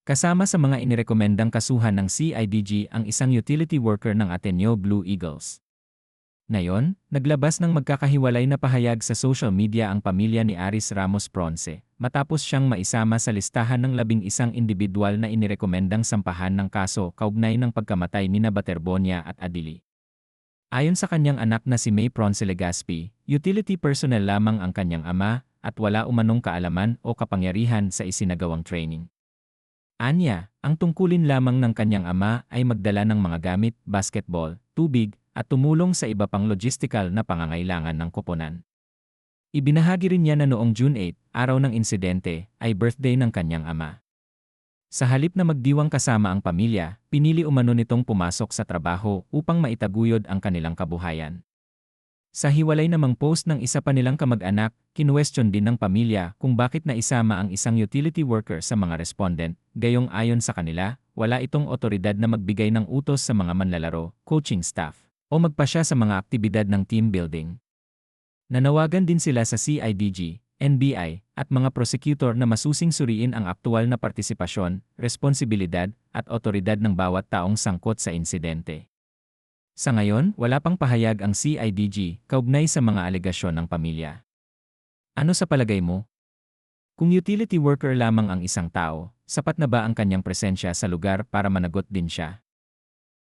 Kasama sa mga inirekomendang kasuhan ng CIDG ang isang utility worker ng Ateneo Blue Eagles. Ngayon, naglabas ng magkakahiwalay na pahayag sa social media ang pamilya ni Aris Ramos Ponce, matapos siyang maisama sa listahan ng 11 individual na inirekomendang sampahan ng kaso kaugnay ng pagkamatay ni Baterbonia at Adili. Ayon sa kanyang anak na si May Ponce Legaspi, utility personnel lamang ang kanyang ama at wala umanong kaalaman o kapangyarihan sa isinagawang training. Anya, ang tungkulin lamang ng kanyang ama ay magdala ng mga gamit, basketball, tubig, at tumulong sa iba pang logistical na pangangailangan ng koponan. Ibinahagi rin niya na noong June 8, araw ng insidente, ay birthday ng kanyang ama. Sa halip na magdiwang kasama ang pamilya, pinili umano nitong pumasok sa trabaho upang maitaguyod ang kanilang kabuhayan. Sa hiwalay namang post ng isa pa nilang kamag-anak, kinuwestiyon din ng pamilya kung bakit naisama ang isang utility worker sa mga respondent, gayong ayon sa kanila, wala itong otoridad na magbigay ng utos sa mga manlalaro, coaching staff, o magpasya sa mga aktibidad ng team building. Nanawagan din sila sa CIDG, NBI, at mga prosecutor na masusing suriin ang aktual na partisipasyon, responsibilidad, at otoridad ng bawat taong sangkot sa insidente. Sa ngayon, wala pang pahayag ang CIDG kaugnay sa mga alegasyon ng pamilya. Ano sa palagay mo? Kung utility worker lamang ang isang tao, sapat na ba ang kanyang presensya sa lugar para managot din siya?